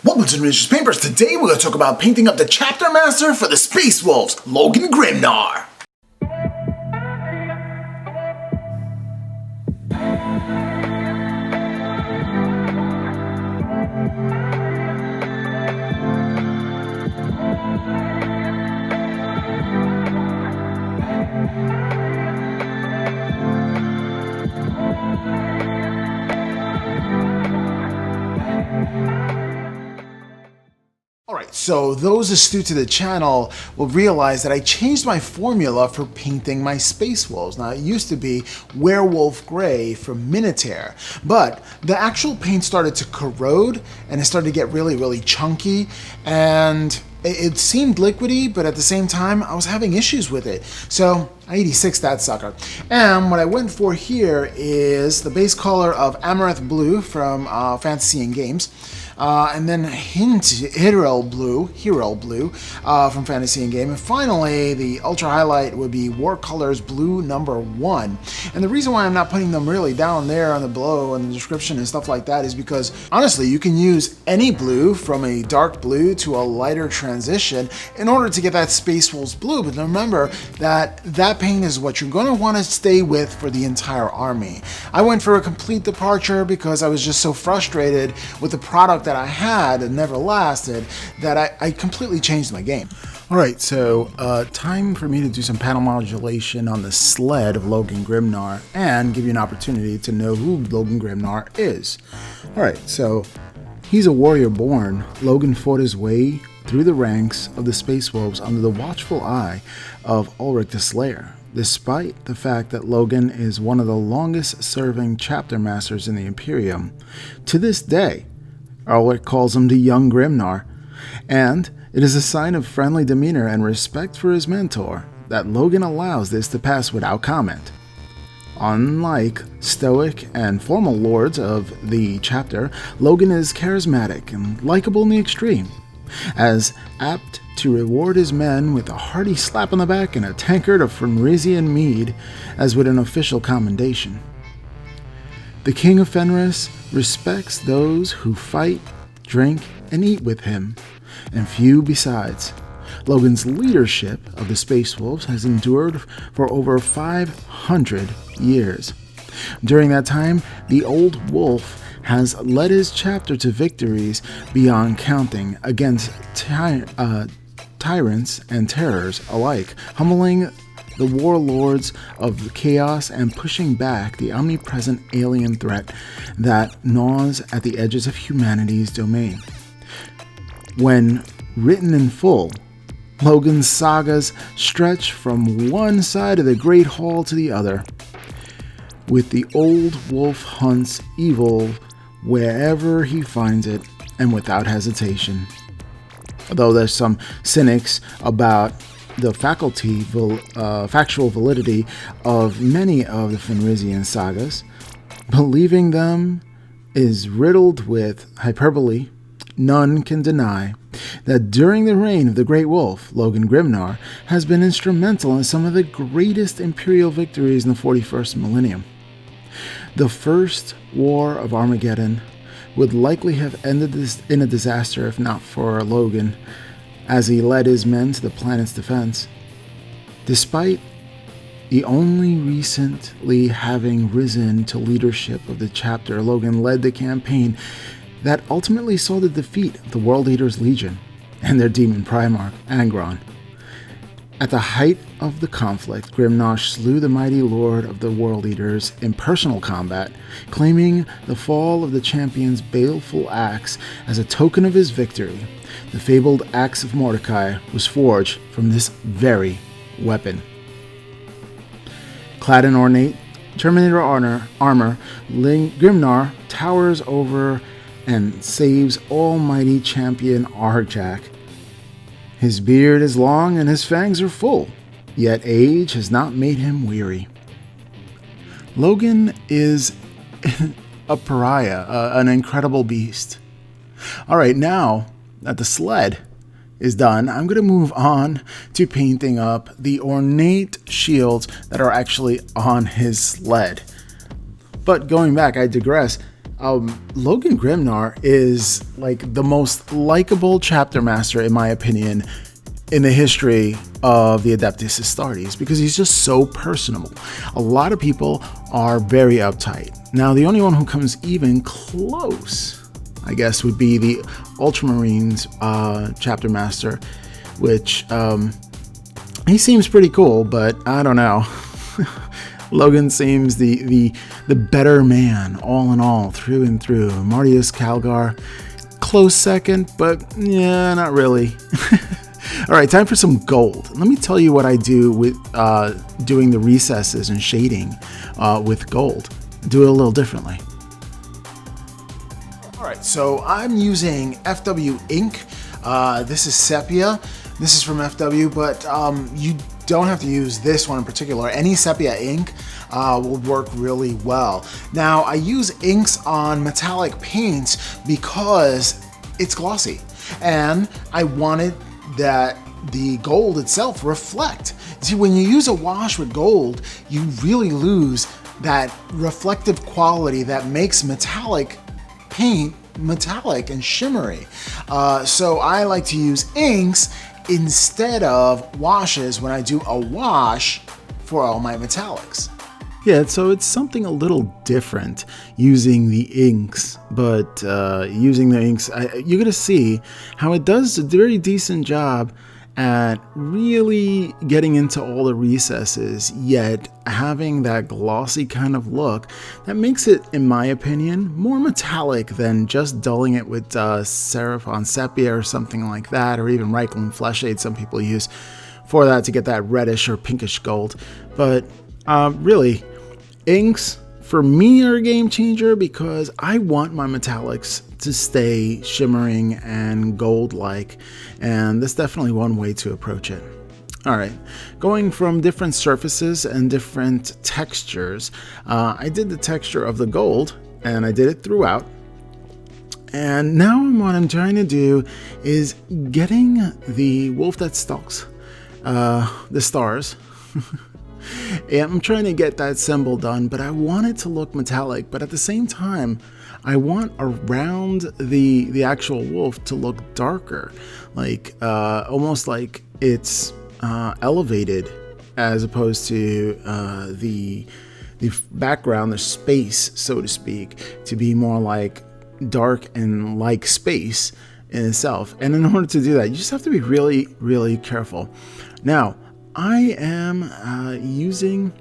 Welcome to Miniatures Papers. Today we're going to talk about painting up the chapter master for the Space Wolves, Logan Grimnar. Alright, so those astute to the channel will realize that I changed my formula for painting my Space Wolves. Now, it used to be Werewolf Gray from Minotaur, but the actual paint started to corrode and it started to get really chunky, and it seemed liquidy, but at the same time, I was having issues with it. So I 86 that sucker. And what I went for here is the base color of Amaranth Blue from Fenresian Games. And then Hero Blue from Fenresian Game. And finally, the ultra highlight would be War Colors Blue #1. And the reason why I'm not putting them really down there on the below in the description and stuff like that is because, honestly, you can use any blue from a dark blue to a lighter transition in order to get that Space Wolves blue. But remember that that paint is what you're going to want to stay with for the entire army. I went for a complete departure because I was just so frustrated with the product that I had and never lasted that I completely changed my game. Alright, so time for me to do some panel modulation on the sled of Logan Grimnar and give you an opportunity to know who Logan Grimnar is. Alright, so he's a warrior born. Logan fought his way through the ranks of the Space Wolves under the watchful eye of Ulrich the Slayer. Despite the fact that Logan is one of the longest serving chapter masters in the Imperium, to this day, Ulrich calls him the young Grimnar, and it is a sign of friendly demeanor and respect for his mentor that Logan allows this to pass without comment. Unlike stoic and formal lords of the chapter, Logan is charismatic and likable in the extreme, as apt to reward his men with a hearty slap on the back and a tankard of Fenresian mead as with an official commendation. The King of Fenris respects those who fight, drink, and eat with him, and few besides. Logan's leadership of the Space Wolves has endured for over 500 years. During that time, the old wolf has led his chapter to victories beyond counting against tyrants and terrors alike, humbling the warlords of chaos and pushing back the omnipresent alien threat that gnaws at the edges of humanity's domain. When written in full, Logan's sagas stretch from one side of the Great Hall to the other, with the old wolf hunts evil wherever he finds it and without hesitation. Although there's some cynics about the factual validity of many of the Fenresian sagas, believing them is riddled with hyperbole, none can deny that during the reign of the Great Wolf, Logan Grimnar has been instrumental in some of the greatest imperial victories in the 41st millennium. The First War of Armageddon would likely have ended in a disaster if not for Logan, as he led his men to the planet's defense. Despite the only recently having risen to leadership of the chapter, Logan led the campaign that ultimately saw the defeat of the World Eaters Legion and their demon Primarch, Angron. At the height of the conflict, Grimnar slew the mighty lord of the World Eaters in personal combat, claiming the fall of the champion's baleful axe as a token of his victory. The fabled axe of Mordecai was forged from this very weapon. Clad in ornate Terminator armor, Grimnar towers over and saves almighty champion Arjak. His beard is long and his fangs are full, yet age has not made him weary. Logan is a pariah, an incredible beast. Alright, now that the sled is done, I'm going to move on to painting up the ornate shields that are actually on his sled. But going back, I digress. Logan Grimnar is like the most likable chapter master, in my opinion, in the history of the Adeptus Astartes, because he's just so personable. A lot of people are very uptight. Now, the only one who comes even close, I guess, would be the Ultramarines chapter master, which he seems pretty cool, but I don't know. Logan seems the better man, all in all, through and through. Artiest Calgar, close second, but yeah, not really. All right, time for some gold. Let me tell you what I do with doing the recesses and shading with gold. Do it a little differently. All right, so I'm using FW ink. This is sepia. This is from FW, but you don't have to use this one in particular. Any sepia ink will work really well. Now, I use inks on metallic paints because it's glossy, and I wanted that the gold itself reflect. See, when you use a wash with gold, you really lose that reflective quality that makes metallic paint metallic and shimmery. So I like to use inks instead of washes when I do a wash for all my metallics. Yeah, so it's something a little different using the inks, but using the inks, you're going to see how it does a very decent job at really getting into all the recesses, yet having that glossy kind of look that makes it, in my opinion, more metallic than just dulling it with Seraphon Sepia or something like that, or even Reikland Fleshade some people use for that to get that reddish or pinkish gold. But really, inks for me are a game changer because I want my metallics to stay shimmering and gold-like, and that's definitely one way to approach it. All right, going from different surfaces and different textures, I did the texture of the gold, and I did it throughout. And now what I'm trying to do is getting the wolf that stalks the stars. And I'm trying to get that symbol done, but I want it to look metallic, but at the same time, I want around the actual wolf to look darker, like almost like it's elevated, as opposed to the background, the space, so to speak, to be more like dark and like space in itself. And in order to do that, you just have to be really, really careful. Now, I am using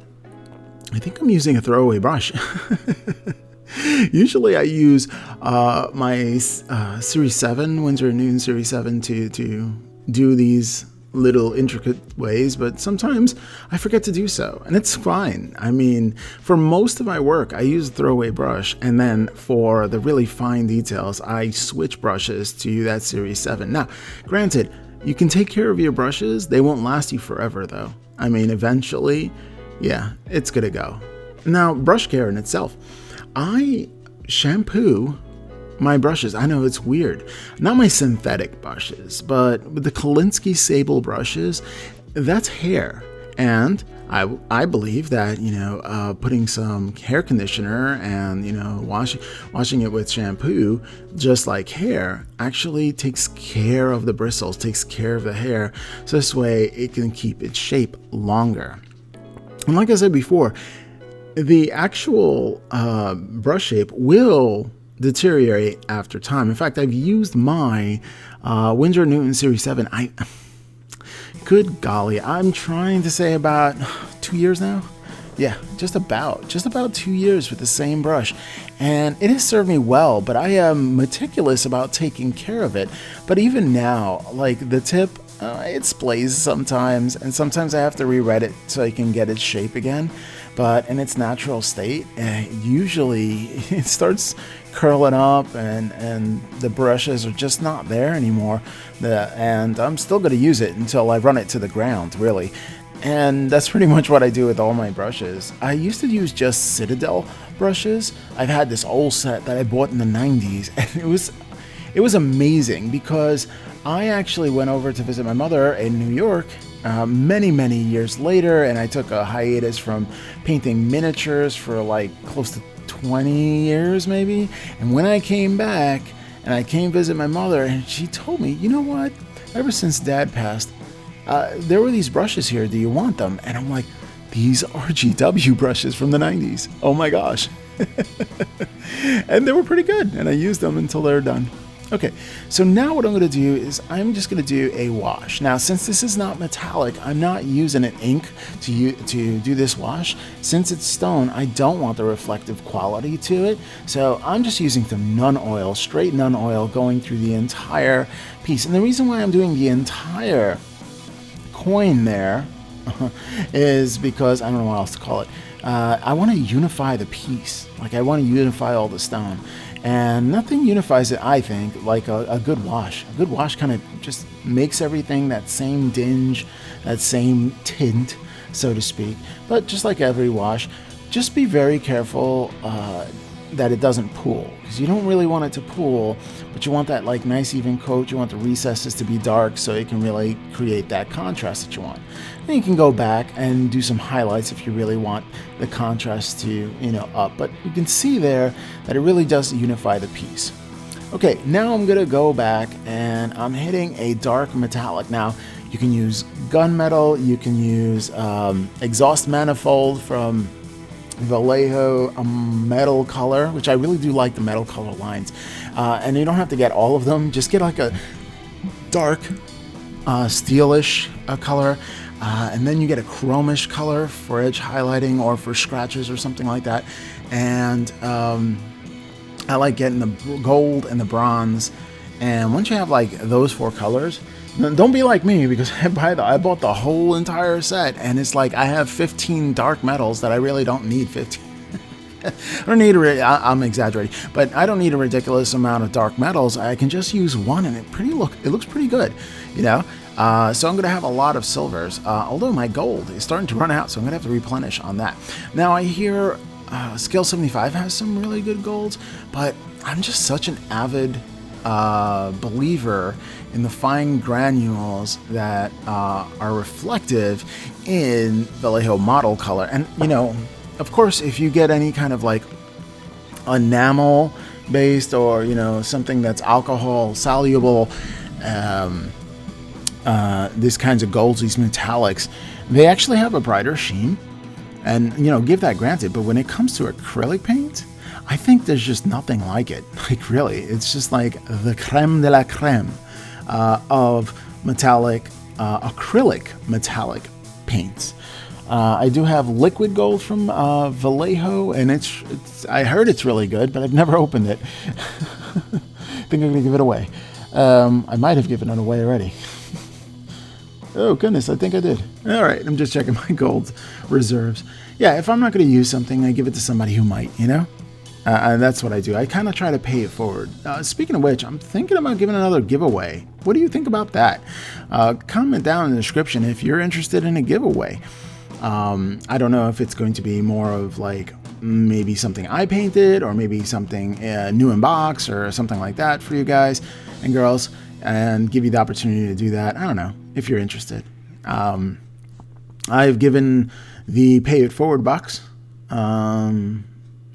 a throwaway brush. Usually I use my Series 7, Winsor & Newton Series 7 to do these little intricate ways, but sometimes I forget to do so, and it's fine. I mean, for most of my work, I use a throwaway brush, and then for the really fine details, I switch brushes to that Series 7. Now, granted, you can take care of your brushes. They won't last you forever, though. I mean, eventually, yeah, it's gonna go. Now, brush care in itself. I shampoo my brushes. I know it's weird. Not my synthetic brushes, but with the Kolinsky Sable brushes, that's hair. And I believe that, putting some hair conditioner and, washing it with shampoo, just like hair, actually takes care of the bristles, takes care of the hair. So this way it can keep its shape longer. And like I said before, the actual brush shape will deteriorate after time. In fact, I've used my Winsor & Newton Series 7. Good golly, I'm trying to say about 2 years now. Yeah, just about 2 years with the same brush, and it has served me well, but I am meticulous about taking care of it. But even now, like the tip, it splays sometimes, and sometimes I have to rewrite it so I can get its shape again. But in its natural state, usually it starts curling up, and the brushes are just not there anymore. And I'm still going to use it until I run it to the ground, really. And that's pretty much what I do with all my brushes. I used to use just Citadel brushes. I've had this old set that I bought in the 90s, and it was amazing because I actually went over to visit my mother in New York many years later, and I took a hiatus from painting miniatures for like close to 20 years maybe. And when I came back and I came visit my mother, and she told me, you know what? Ever since Dad passed, there were these brushes here. Do you want them? And I'm like, these are GW brushes from the 90s. Oh my gosh. And they were pretty good. And I used them until they're done. Okay, so now what I'm going to do is I'm just going to do a wash. Now, since this is not metallic, I'm not using an ink to do this wash. Since it's stone, I don't want the reflective quality to it. So I'm just using some nun oil, straight nun oil, going through the entire piece. And the reason why I'm doing the entire coin there is because, I don't know what else to call it. I want to unify the piece. Like, I want to unify all the stone. And nothing unifies it, I think, like a good wash. A good wash kind of just makes everything that same dinge, that same tint, so to speak. But just like every wash, just be very careful that it doesn't pool, because you don't really want it to pool, but you want that like nice even coat. You want the recesses to be dark so it can really create that contrast that you want. Then you can go back and do some highlights if you really want the contrast to, up. But you can see there that it really does unify the piece. Okay, now I'm gonna go back and I'm hitting a dark metallic. Now you can use gunmetal, you can use exhaust manifold from Vallejo, a metal color, which I really do like the metal color lines. And you don't have to get all of them. Just get like a dark steelish color. And then you get a chromish color for edge highlighting or for scratches or something like that. And I like getting the gold and the bronze. And once you have like those four colors, don't be like me, because I bought the whole entire set, and it's like I have 15 dark metals that I really don't need 15. I don't need I'm exaggerating, but I don't need a ridiculous amount of dark metals. I can just use one, and it looks pretty good, So I'm going to have a lot of silvers, although my gold is starting to run out, so I'm going to have to replenish on that. Now I hear Scale 75 has some really good golds, but I'm just such an avid believer in the fine granules that are reflective in Vallejo model color. And, of course, if you get any kind of like enamel based or, something that's alcohol soluble, these kinds of golds, these metallics, they actually have a brighter sheen. And, give that granted. But when it comes to acrylic paint, I think there's just nothing like it. Like, really, it's just like the creme de la creme of metallic, acrylic metallic paints. I do have liquid gold from Vallejo, and I heard it's really good, but I've never opened it. I think I'm going to give it away. I might have given it away already. Oh, goodness, I think I did. All right, I'm just checking my gold reserves. Yeah, if I'm not going to use something, I give it to somebody who might, And that's what I do. I kind of try to pay it forward. Speaking of which, I'm thinking about giving another giveaway. What do you think about that? Comment down in the description if you're interested in a giveaway. I don't know if it's going to be more of like maybe something I painted, or maybe something new in box or something like that for you guys and girls, and give you the opportunity to do that. I don't know if you're interested. I've given the pay it forward box.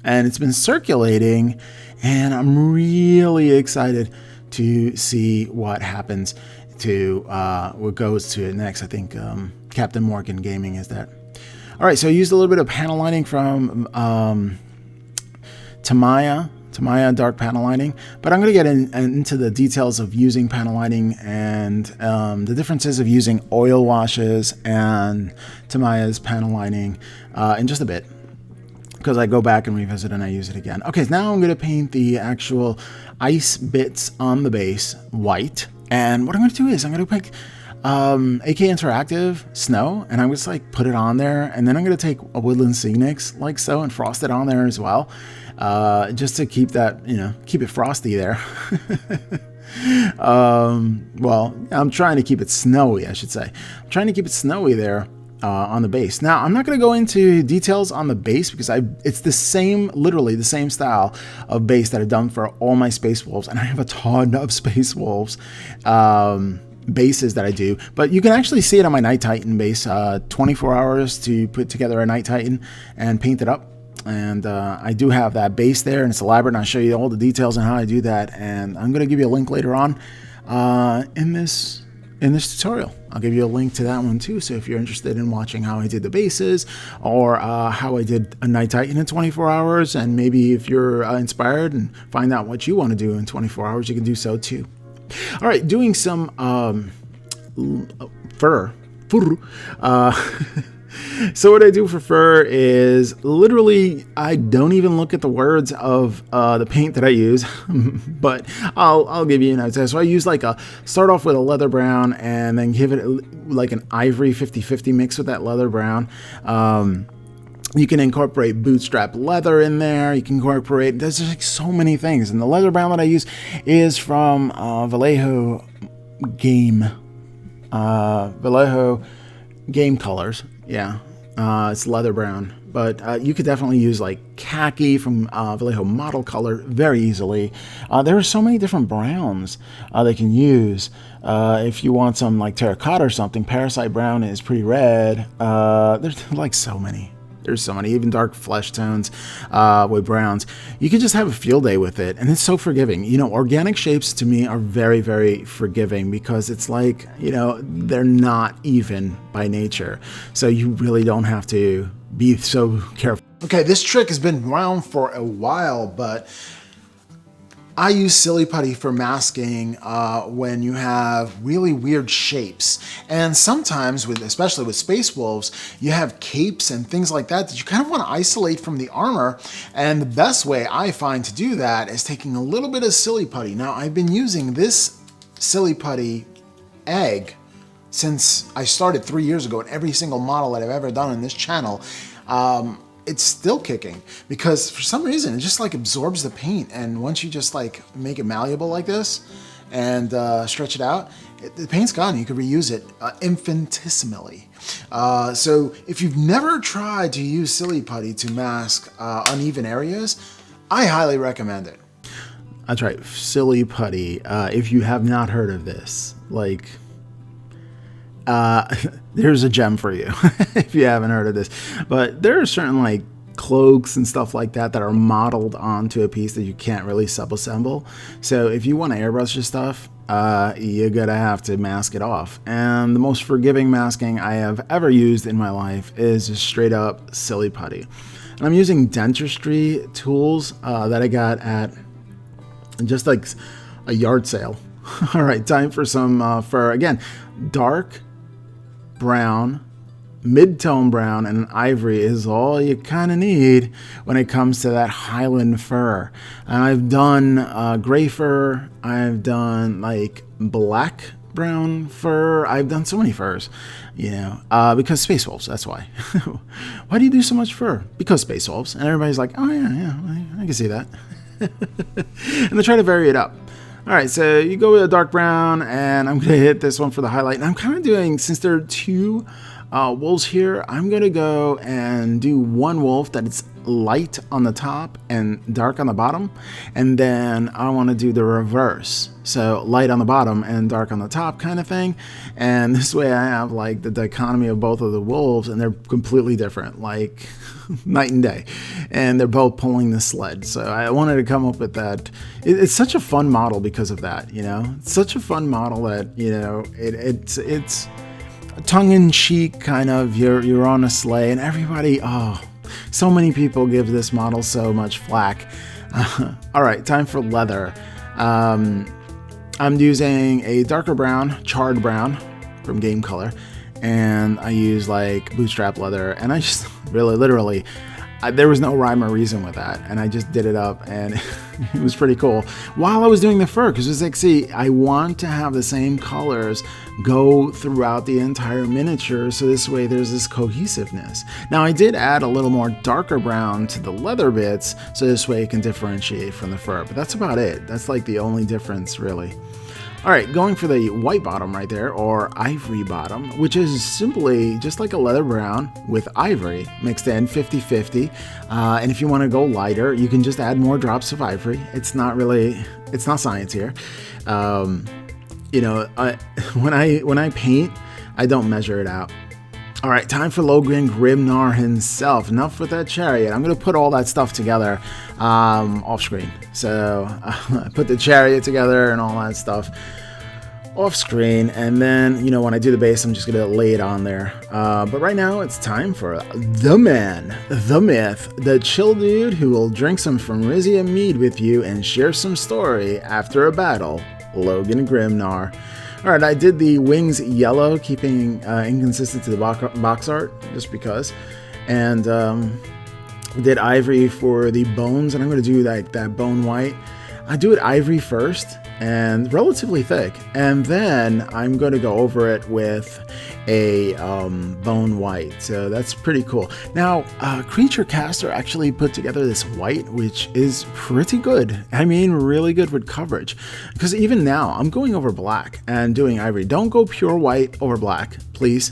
And it's been circulating, and I'm really excited to see what happens to what goes to it next. I think Captain Morgan Gaming is that. All right, so I used a little bit of panel lining from Tamiya dark panel lining, but I'm going to get into the details of using panel lining and the differences of using oil washes and Tamiya's panel lining in just a bit, because I go back and revisit and I use it again. Okay, so now I'm going to paint the actual ice bits on the base white. And what I'm going to do is I'm going to pick AK Interactive Snow, and I'm just like put it on there. And then I'm going to take a Woodland Scenic's like so and frost it on there as well. Just to keep that, keep it frosty there. Well, I'm trying to keep it snowy, I should say. I'm trying to keep it snowy there. On the base. Now, I'm not going to go into details on the base because it's the same, literally the same style of base that I've done for all my Space Wolves, and I have a ton of Space Wolves bases that I do, but you can actually see it on my Night Titan base, 24 hours to put together a Night Titan and paint it up. And I do have that base there, and it's elaborate, and I'll show you all the details on how I do that. And I'm going to give you a link later on in this tutorial. I'll give you a link to that one too, so if you're interested in watching how I did the bases, or how I did a Night Titan in 24 hours, and maybe if you're inspired and find out what you want to do in 24 hours, you can do so too. All right, doing some fur. So what I do for fur is literally I don't even look at the words of the paint that I use, but I'll give you an idea. So I use start off with a leather brown and then give it like an ivory 50-50 mix with that leather brown. You can incorporate bootstrap leather in there. You can incorporate, there's like so many things. And the leather brown that I use is from Vallejo Game Colors. Yeah, it's leather brown, but you could definitely use like khaki from Vallejo Model Color very easily. There are so many different browns they can use. If you want some like terracotta or something, Parasite Brown is pretty red. There's like so many. There's so many, even dark flesh tones with browns. You can just have a field day with it, and it's so forgiving. You know, organic shapes to me are very, very forgiving because it's like, you know, they're not even by nature. So you really don't have to be so careful. Okay, this trick has been around for a while, but I use silly putty for masking when you have really weird shapes. And sometimes, especially with Space Wolves, you have capes and things like that you kind of want to isolate from the armor. And the best way I find to do that is taking a little bit of silly putty. Now, I've been using this silly putty egg since I started 3 years ago, and every single model that I've ever done on this channel. It's still kicking because for some reason it just like absorbs the paint, and once you just like make it malleable like this and stretch it out, the paint's gone. You can reuse it infinitesimally. So if you've never tried to use silly putty to mask uneven areas, I highly recommend it. That's right, silly putty. If you have not heard of this, like there's a gem for you if you haven't heard of this. But there are certain like cloaks and stuff like that that are modeled onto a piece that you can't really sub-assemble. So if you want to airbrush your stuff, you're gonna have to mask it off. And the most forgiving masking I have ever used in my life is just straight up silly putty. And I'm using dentistry tools that I got at just like a yard sale. All right, time for some fur. Again, dark brown, mid-tone brown, and ivory is all you kind of need when it comes to that Highland fur. And I've done gray fur, I've done like black brown fur, I've done so many furs, you know, because Space Wolves, that's why. Why do you do so much fur? Because Space Wolves. And everybody's like, oh yeah, I can see that. And they try to vary it up. All right, so you go with a dark brown, and I'm gonna hit this one for the highlight. And I'm kind of doing, since there are two wolves here, I'm gonna go and do one wolf that it's light on the top and dark on the bottom. And then I wanna do the reverse. So light on the bottom and dark on the top kind of thing. And this way I have like the dichotomy of both of the wolves, and they're completely different, like night and day. And they're both pulling the sled. So I wanted to come up with that. It's such a fun model because of that, you know? It's such a fun model that, you know, it's tongue-in-cheek kind of, you're on a sleigh, and everybody, oh, so many people give this model so much flack. All right, time for leather. I'm using a darker brown, charred brown from Game Color, and I use like bootstrap leather, and I just really literally there was no rhyme or reason with that, and I just did it up, and it was pretty cool while I was doing the fur, because it's like, see, I want to have the same colors go throughout the entire miniature, so this way there's this cohesiveness. Now I did add a little more darker brown to the leather bits, so this way it can differentiate from the fur, but that's about it. That's like the only difference, really. All right, going for the white bottom right there, or ivory bottom, which is simply just like a leather brown with ivory mixed in 50-50. And if you want to go lighter, you can just add more drops of ivory. It's not science here. You know, when I paint, I don't measure it out. All right, time for Logan Grimnar himself. Enough with that chariot. I'm going to put all that stuff together off screen. So I put the chariot together and all that stuff off screen. And then, you know, when I do the base, I'm just going to lay it on there. But right now, it's time for the man, the myth, the chill dude who will drink some Fenresian mead with you and share some story after a battle, Logan Grimnar. Alright, I did the wings yellow, keeping inconsistent to the box art, just because. And did ivory for the bones, and I'm going to do that bone white. I do it ivory first, and relatively thick. And then I'm going to go over it with a bone white. So that's pretty cool. Now, Creature Caster actually put together this white, which is pretty good. I mean, really good with coverage. Because even now, I'm going over black and doing ivory. Don't go pure white over black, please.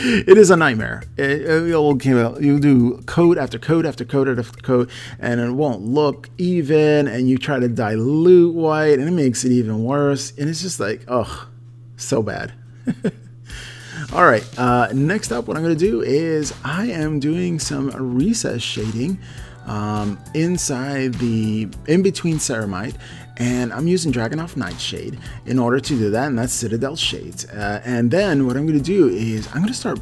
It is a nightmare. You'll do coat after coat after coat after coat, and it won't look even, and you try to dilute white, and it makes it even worse. And it's just like, oh, so bad. All right, next up, what I'm going to do is I am doing some recess shading in between ceramite, and I'm using Dragonhof Nightshade in order to do that, and that's Citadel Shades. And then what I'm going to do is I'm going to start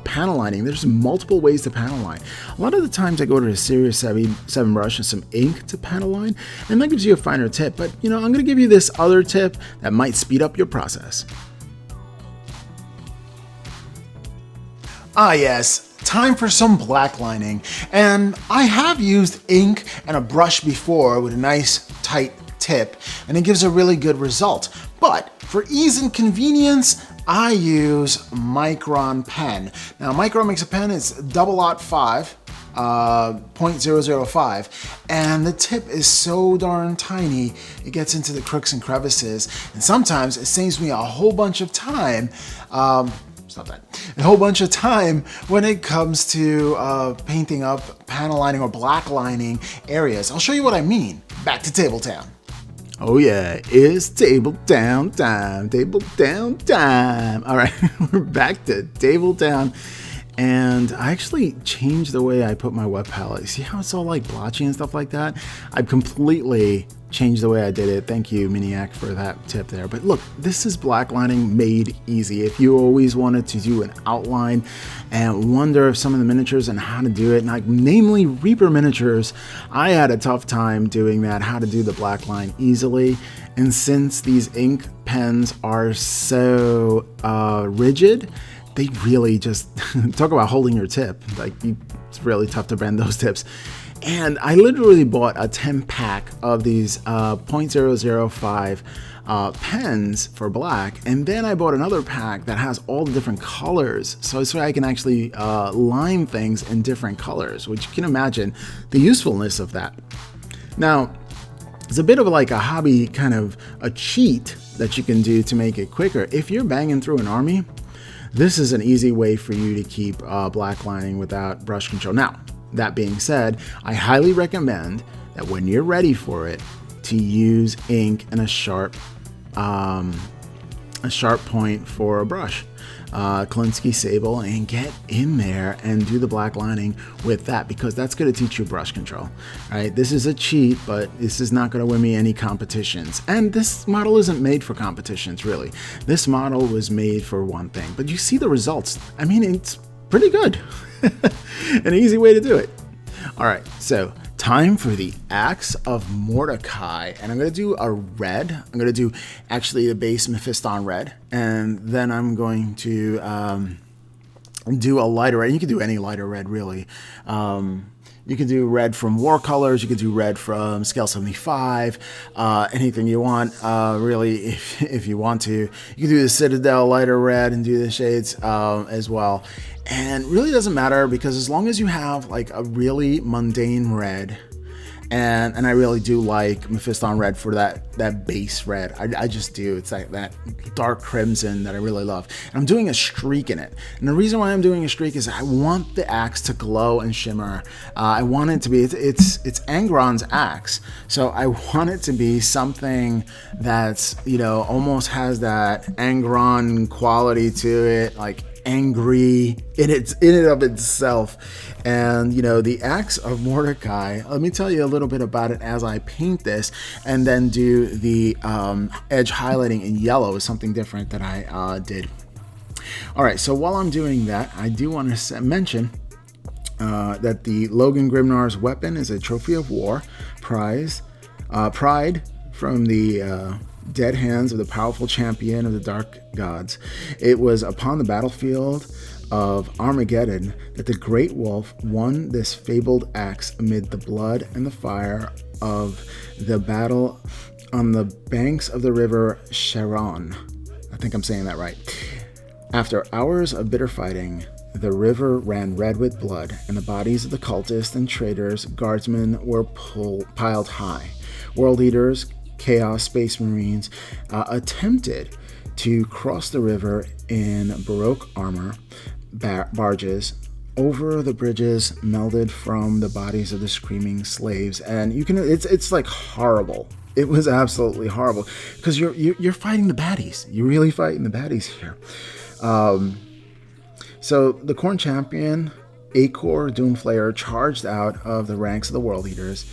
panel lining. There's multiple ways to panel line. A lot of the times I go to a Series 7 brush and some ink to panel line, and that gives you a finer tip. But, you know, I'm going to give you this other tip that might speed up your process. Ah, yes. Time for some black lining, and I have used ink and a brush before with a nice tight tip, and it gives a really good result. But for ease and convenience, I use Micron Pen. Now, Micron makes a pen, it's 0.05, 0.005, and the tip is so darn tiny, it gets into the crooks and crevices, and sometimes it saves me a whole bunch of time. Stop that. A whole bunch of time when it comes to painting up, panel lining, or black lining areas. I'll show you what I mean. Back to Table Town. Oh yeah, it's Table Town time. Table Town time. All right, we're back to Table Town. And I actually changed the way I put my wet palette. See how it's all like blotchy and stuff like that? I've completely changed the way I did it. Thank you, Miniac, for that tip there. But look, this is black lining made easy. If you always wanted to do an outline and wonder if some of the miniatures and how to do it, like namely Reaper miniatures, I had a tough time doing that, how to do the black line easily. And since these ink pens are so rigid, they really just talk about holding your tip. Like, it's really tough to bend those tips. And I literally bought a 10-pack of these 0.005 pens for black, and then I bought another pack that has all the different colors, so I can actually line things in different colors, which you can imagine the usefulness of that. Now, it's a bit of like a hobby, kind of a cheat that you can do to make it quicker. If you're banging through an army, this is an easy way for you to keep black lining without brush control. Now, that being said, I highly recommend that when you're ready for it, to use ink and a sharp point for a brush, Klinsky Sable, and get in there and do the black lining with that, because that's going to teach you brush control. All right, this is a cheat, but this is not going to win me any competitions. And this model isn't made for competitions, really. This model was made for one thing, but you see the results. I mean, it's pretty good. An easy way to do it. All right, so time for the Axe of Mordecai, and I'm going to do a red. I'm going to do actually the base Mephiston red, and then I'm going to do a lighter red. You can do any lighter red, really. You can do red from War Colors. You can do red from Scale 75. Anything you want, really, if you want to. You can do the Citadel lighter red and do the shades as well. And really doesn't matter, because as long as you have like a really mundane red, and I really do like Mephiston red for that base red. I just do. It's like that dark crimson that I really love. And I'm doing a streak in it. And the reason why I'm doing a streak is I want the axe to glow and shimmer. I want it to be, it's Angron's axe. So I want it to be something that's, you know, almost has that Angron quality to it, like angry in and of itself. And the axe of Mordecai, let me tell you a little bit about it as I paint this, and then do the edge highlighting in yellow is something different that I did. All right, so while I'm doing that, I do want to mention that the Logan Grimnar's weapon is a trophy of war, pride from the dead hands of the powerful champion of the dark gods. It was upon the battlefield of Armageddon that the great wolf won this fabled axe amid the blood and the fire of the battle on the banks of the river Sharon. I think I'm saying that right. After hours of bitter fighting, the river ran red with blood, and the bodies of the cultists and traitors, guardsmen were piled high. World Eaters, Chaos Space Marines attempted to cross the river in Baroque armor, barges, over the bridges melded from the bodies of the screaming slaves. And it's like horrible. It was absolutely horrible because you're fighting the baddies. You're really fighting the baddies here. So the Khorne champion, Acor Doomflayer, charged out of the ranks of the World Eaters,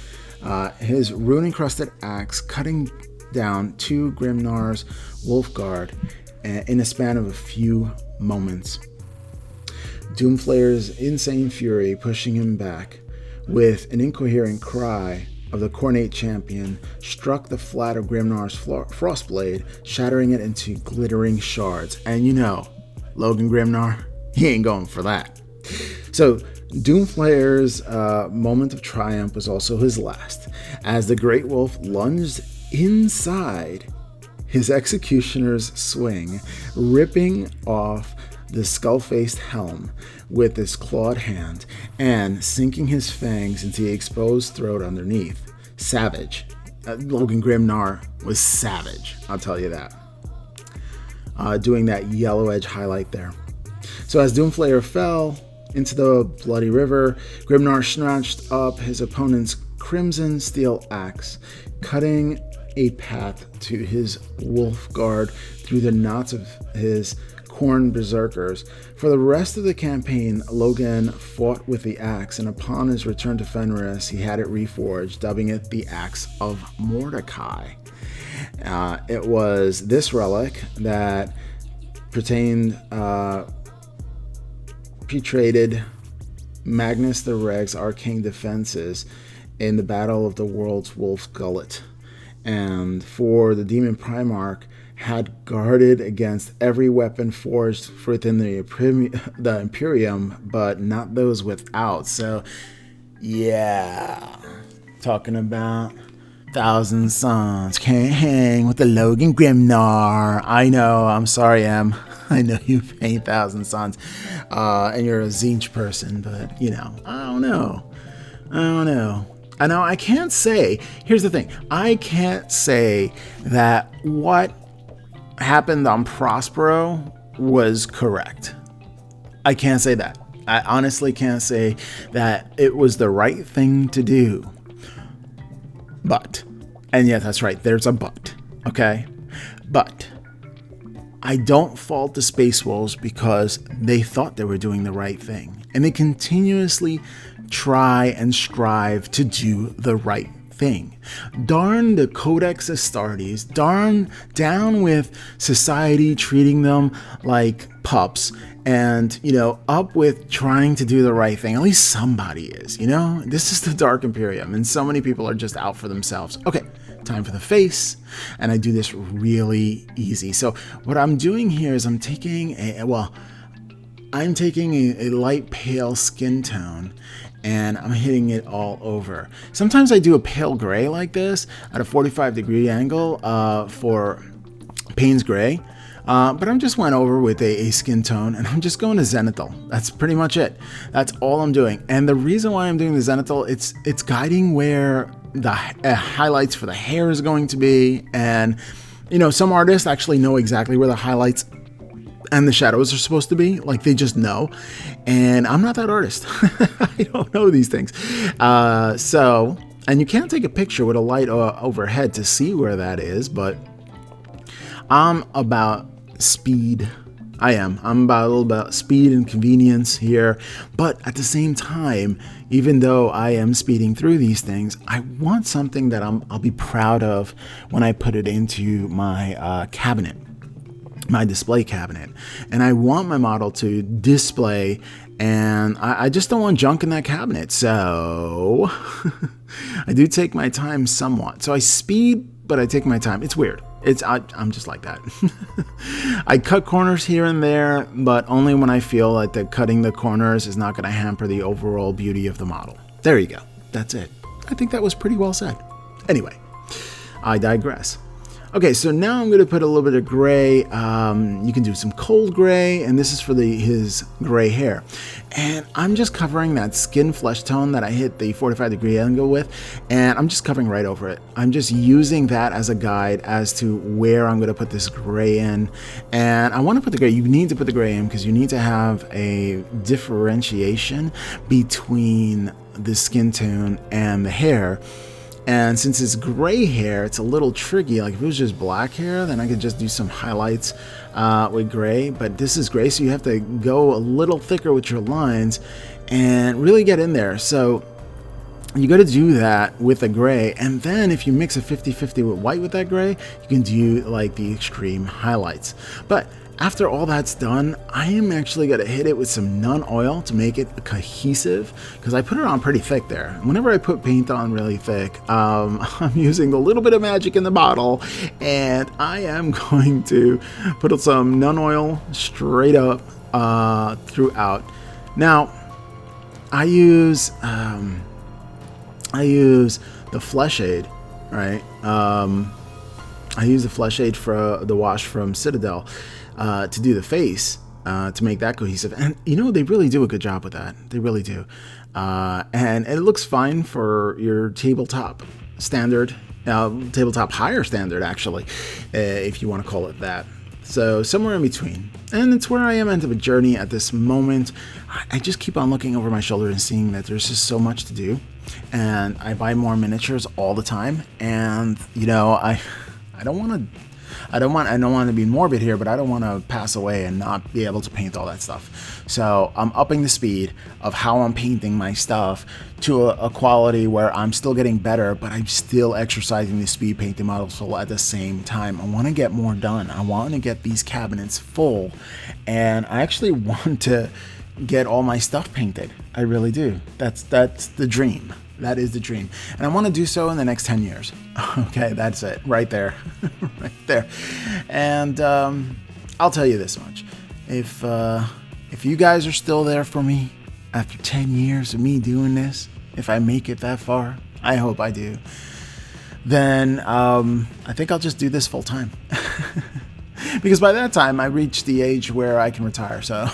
his rune-encrusted axe cutting down 2 Grimnar's Wolf Guard in a span of a few moments. Doomflayer's insane fury pushing him back, with an incoherent cry of the Khornate champion, struck the flat of Grimnar's frostblade, shattering it into glittering shards. And Logan Grimnar, he ain't going for that. So Doomflayer's moment of triumph was also his last, as the Great Wolf lunged inside his executioner's swing, ripping off the skull-faced helm with his clawed hand and sinking his fangs into the exposed throat underneath. Savage. Logan Grimnar was savage, I'll tell you that. Doing that yellow edge highlight there. So as Doomflayer fell into the bloody river, Grimnar snatched up his opponent's crimson steel axe, cutting a path to his wolf guard through the knots of his Khorne berserkers. For the rest of the campaign, Logan fought with the axe, and upon his return to Fenris, he had it reforged, dubbing it the Axe of Mordecai. It was this relic that penetrated Magnus the Reg's arcane defenses in the Battle of the World's Wolf's Gullet, and for the Demon Primarch had guarded against every weapon forged within the Imperium, but not those without. So, yeah, talking about 1,000 Suns can't hang with the Logan Grimnar. I know, I'm sorry, Em. I know you paint 1,000 Suns, and you're a Tzeentch person, but, I don't know. I know I can't say, here's the thing, I can't say that what happened on Prospero was correct. I can't say that. I honestly can't say that it was the right thing to do. But, and yeah, that's right, there's a but, okay? But I don't fault the Space Wolves because they thought they were doing the right thing. And they continuously try and strive to do the right thing. Darn the Codex Astartes, down with society treating them like pups, and, up with trying to do the right thing. At least somebody is, This is the Dark Imperium, and so many people are just out for themselves. Okay, time for the face, and I do this really easy. So what I'm doing here is I'm taking a light pale skin tone, and I'm hitting it all over. Sometimes I do a pale gray like this at a 45-degree angle for Payne's Gray. But I'm just went over with a skin tone, and I'm just going to zenithal. That's pretty much it. That's all I'm doing. And the reason why I'm doing the zenithal, it's guiding where the highlights for the hair is going to be. And, some artists actually know exactly where the highlights and the shadows are supposed to be. Like, they just know. And I'm not that artist. I don't know these things. And you can't take a picture with a light overhead to see where that is, but I'm about speed I am. I'm about a little about speed and convenience here. But at the same time, even though I am speeding through these things, I want something that I'll be proud of when I put it into my cabinet, my display cabinet. And I want my model to display, and I just don't want junk in that cabinet. So I do take my time somewhat. So I speed, but I take my time. It's weird. I'm just like that. I cut corners here and there, but only when I feel like that cutting the corners is not going to hamper the overall beauty of the model. There you go. That's it. I think that was pretty well said. Anyway, I digress. Okay, so now I'm going to put a little bit of gray. You can do some cold gray, and this is for his gray hair. And I'm just covering that skin flesh tone that I hit the 45-degree angle with, and I'm just covering right over it. I'm just using that as a guide as to where I'm going to put this gray in. And I want to put the gray. You need to put the gray in because you need to have a differentiation between the skin tone and the hair. And since it's gray hair, it's a little tricky. Like if it was just black hair, then I could just do some highlights with gray. But this is gray, so you have to go a little thicker with your lines and really get in there. So you got to do that with the gray. And then if you mix a 50-50 with white with that gray, you can do like the extreme highlights. But after all that's done, I am actually going to hit it with some Nun oil to make it cohesive, because I put it on pretty thick there. Whenever I put paint on really thick, I'm using a little bit of magic in the bottle, and I am going to put some Nun oil straight up throughout. Now, I use the Flesh Aid, right? I use the Flesh Aid for the wash from Citadel. To do the face, to make that cohesive. And, you know, they really do a good job with that. They really do. And it looks fine for your tabletop standard, tabletop higher standard, actually, if you want to call it that. So somewhere in between. And it's where I am into the journey at this moment. I just keep on looking over my shoulder and seeing that there's just so much to do. And I buy more miniatures all the time. And, you know, I don't want to be morbid here, but I don't want to pass away and not be able to paint all that stuff. So I'm upping the speed of how I'm painting my stuff to a quality where I'm still getting better, but I'm still exercising the speed painting model at the same time. I want to get more done. I want to get these cabinets full, and I actually want to get all my stuff painted. I really do. That's the dream. That is the dream. And I want to do so in the next 10 years. Okay, that's it. Right there. Right there. And I'll tell you this much. If you guys are still there for me after 10 years of me doing this, if I make it that far, I hope I do, then I think I'll just do this full time. Because by that time, I reach the age where I can retire. So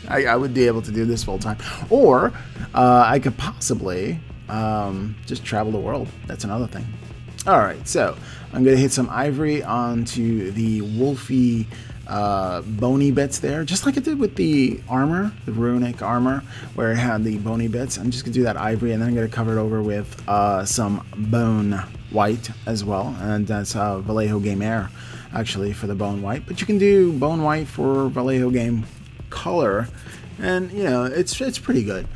I would be able to do this full time. Or I could possibly just travel the world. That's another thing. All right, so I'm going to hit some ivory onto the wolfy bony bits there, just like I did with the armor, the runic armor, where it had the bony bits. I'm just going to do that ivory, and then I'm going to cover it over with some bone white as well, and that's Vallejo Game Air, actually, for the bone white. But you can do bone white for Vallejo Game color, and, you know, it's pretty good.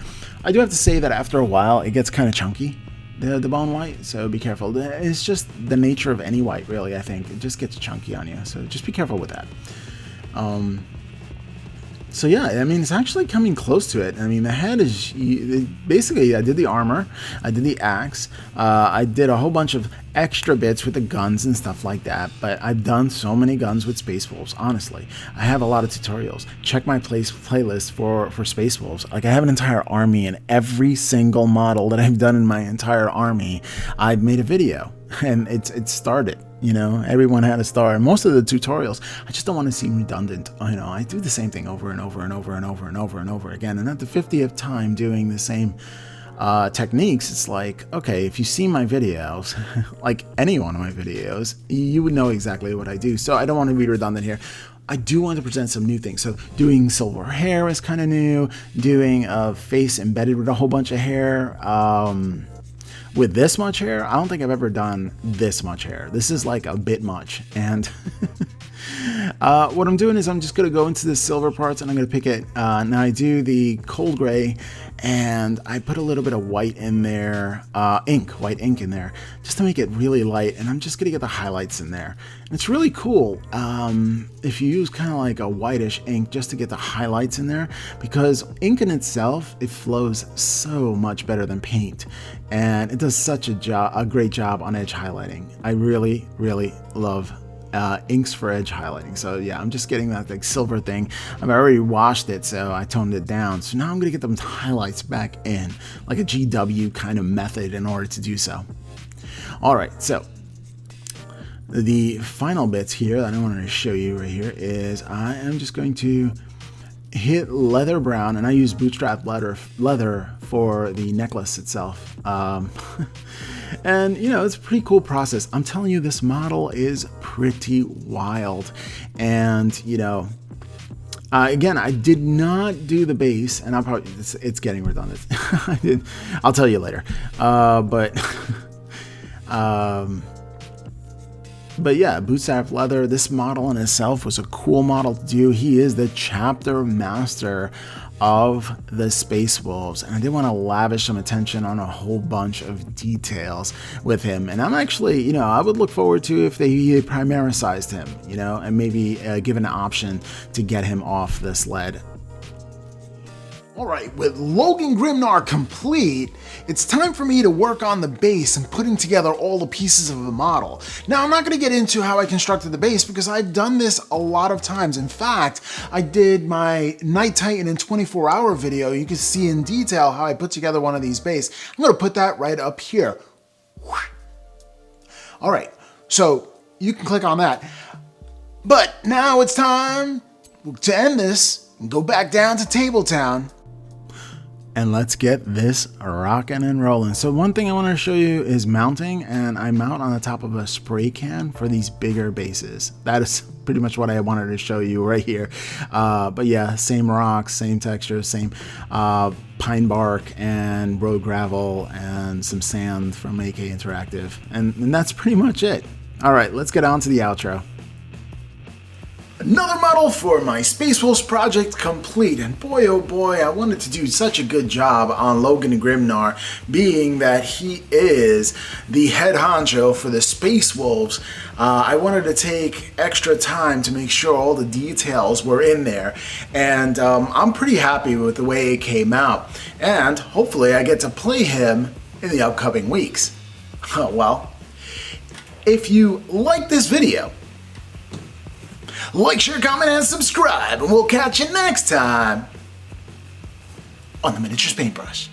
I do have to say that after a while, it gets kind of chunky, the bone white, so be careful. It's just the nature of any white, really, I think. It just gets chunky on you, so just be careful with that. So yeah, I mean, it's actually coming close to it. I mean, the head is, basically, I did the armor, I did the axe, I did a whole bunch of extra bits with the guns and stuff like that, but I've done so many guns with Space Wolves, honestly. I have a lot of tutorials. Check my playlist for Space Wolves. Like, I have an entire army, and every single model that I've done in my entire army, I've made a video, and it started. You know, everyone had a star. And most of the tutorials, I just don't want to seem redundant. You know, I do the same thing over and over and over and over and over and over again. And at the 50th time doing the same techniques, it's like, okay, if you see my videos, like any one of my videos, you would know exactly what I do. So I don't want to be redundant here. I do want to present some new things. So doing silver hair is kind of new. Doing a face embedded with a whole bunch of hair. With this much hair, I don't think I've ever done this much hair. This is like a bit much. And What I'm doing is I'm just going to go into the silver parts and I'm going to pick it. Now I do the cold gray and I put a little bit of white in there, white ink in there, just to make it really light. And I'm just going to get the highlights in there. And it's really cool if you use kind of like a whitish ink just to get the highlights in there, because ink in itself, it flows so much better than paint. And it does such a great job on edge highlighting. I really, really love inks for edge highlighting. So yeah, I'm just getting that like silver thing. I've already washed it, so I toned it down. So now I'm gonna get them highlights back in, like a GW kind of method in order to do so. All right, so the final bits here that I wanted to show you right here is I am just going to hit leather brown, and I use bootstrap leather for the necklace itself. And you know, it's a pretty cool process. I'm telling you, this model is pretty wild. And you know, again, I did not do the base, and it's getting redundant. I'll tell you later. But yeah, bootstrap leather, this model in itself was a cool model to do. He is the chapter master of the Space Wolves, and I did want to lavish some attention on a whole bunch of details with him. And I'm actually, you know, I would look forward to if they primarisized him, you know, and maybe give an option to get him off this lead. Alright, with Logan Grimnar complete, it's time for me to work on the base and putting together all the pieces of the model. Now, I'm not going to get into how I constructed the base because I've done this a lot of times. In fact, I did my Night Titan in 24-hour video. You can see in detail how I put together one of these base. I'm going to put that right up here. Alright, so you can click on that. But now it's time to end this and go back down to Tabletown. And let's get this rocking and rolling. So one thing I want to show you is mounting, and I mount on the top of a spray can for these bigger bases. That is pretty much what I wanted to show you right here. But yeah, same rocks, same texture, same pine bark and road gravel and some sand from AK Interactive. And that's pretty much it. All right, let's get on to the outro. Another model for my Space Wolves project complete, and boy oh boy, I wanted to do such a good job on Logan Grimnar, being that he is the head honcho for the Space Wolves. I wanted to take extra time to make sure all the details were in there, and I'm pretty happy with the way it came out, and hopefully I get to play him in the upcoming weeks. Well, if you like this video, like, share, comment, and subscribe, and we'll catch you next time on the Miniatures Paintbrush.